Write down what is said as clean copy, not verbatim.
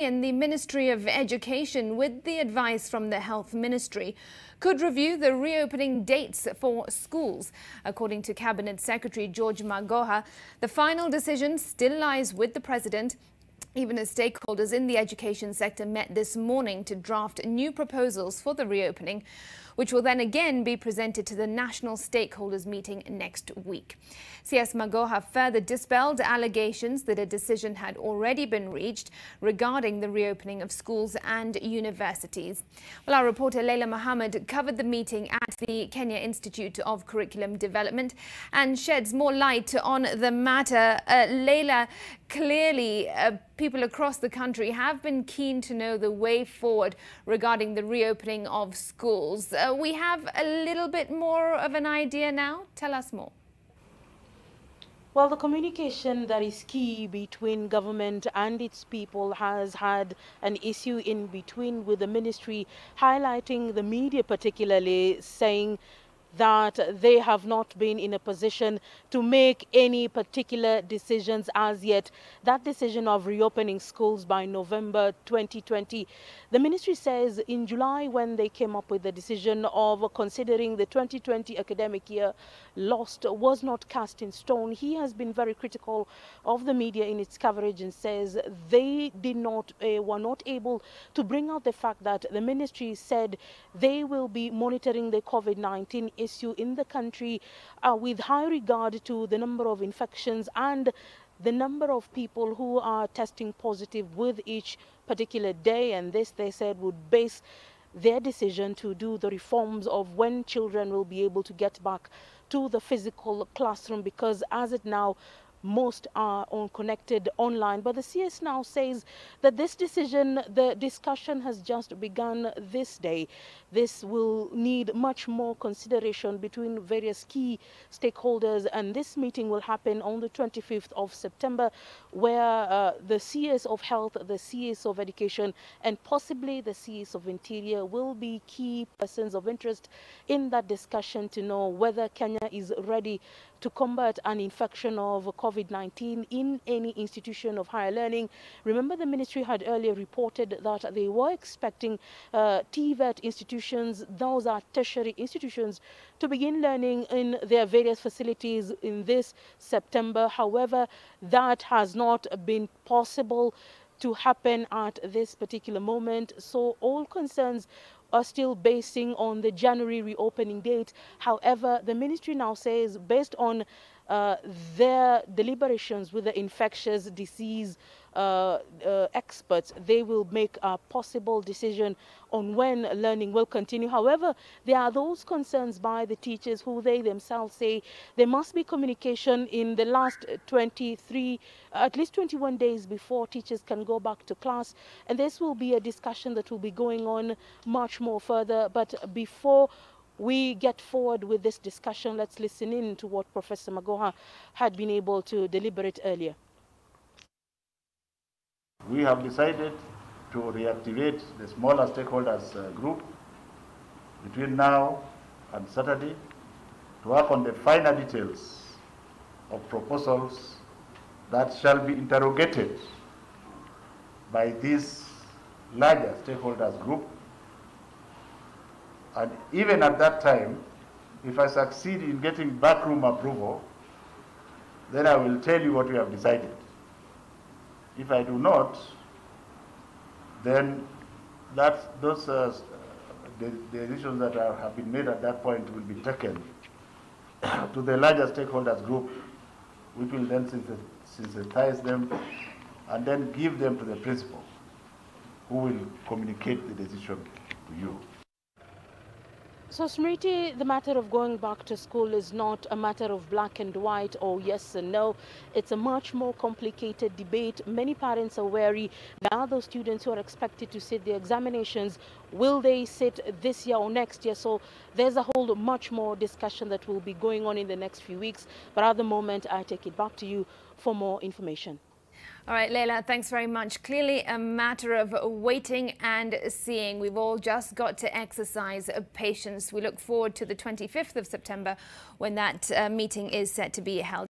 And the Ministry of Education, with the advice from the Health Ministry, could review the reopening dates for schools. According to Cabinet Secretary George Magoha, the final decision still lies with the President, even as stakeholders in the education sector met this morning to draft new proposals for the reopening, which will then again be presented to the national stakeholders meeting next week. CS Magoha further dispelled allegations that a decision had already been reached regarding the reopening of schools and universities. Well, our reporter Leila Mohammed covered the meeting at the Kenya Institute of Curriculum Development and sheds more light on the matter. Leila, clearly people across the country have been keen to know the way forward regarding the reopening of schools. We have a little bit more of an idea now. Tell us more. Well, the communication that is key between government and its people has had an issue in between, with the ministry highlighting the media, particularly saying that they have not been in a position to make any particular decisions as yet. That decision of reopening schools by November 2020, the ministry says in July, when they came up with the decision of considering the 2020 academic year lost, was not cast in stone. He has been very critical of the media in its coverage and says they were not able to bring out the fact that the ministry said they will be monitoring the COVID-19 issue in the country with high regard to the number of infections and the number of people who are testing positive with each particular day. And this, they said, would base their decision to do the reforms of when children will be able to get back to the physical classroom, because as it now, most are connected online. But the CS now says that this decision, the discussion has just begun this day. This will need much more consideration between various key stakeholders, and this meeting will happen on the 25th of September, where the CS of Health, the CS of Education, and possibly the CS of Interior will be key persons of interest in that discussion to know whether Kenya is ready to combat an infection of COVID-19 in any institution of higher learning. Remember, the ministry had earlier reported that they were expecting TVET institutions, those are tertiary institutions, to begin learning in their various facilities in this September. However, that has not been possible to happen at this particular moment. So all concerns are still basing on the January reopening date. However, the ministry now says, based on their deliberations with the infectious disease experts, they will make a possible decision on when learning will continue. However, there are those concerns by the teachers who they themselves say there must be communication in the last 23, at least 21 days before teachers can go back to class. And this will be a discussion that will be going on much more further. But before we get forward with this discussion, let's listen in to what Professor Magoha had been able to deliberate earlier. We have decided to reactivate the smaller stakeholders group between now and Saturday to work on the finer details of proposals that shall be interrogated by this larger stakeholders group. And even at that time, if I succeed in getting backroom approval, then I will tell you what we have decided. If I do not, then the decisions that have been made at that point will be taken to the larger stakeholders group, which will then synthesize them and then give them to the principal, who will communicate the decision to you. So, Smriti, the matter of going back to school is not a matter of black and white or yes and no. It's a much more complicated debate. Many parents are wary. There are those students who are expected to sit the examinations. Will they sit this year or next year? So there's a whole much more discussion that will be going on in the next few weeks. But at the moment, I take it back to you for more information. All right, Leila, thanks very much. Clearly a matter of waiting and seeing. We've all just got to exercise patience. We look forward to the 25th of September when that meeting is set to be held.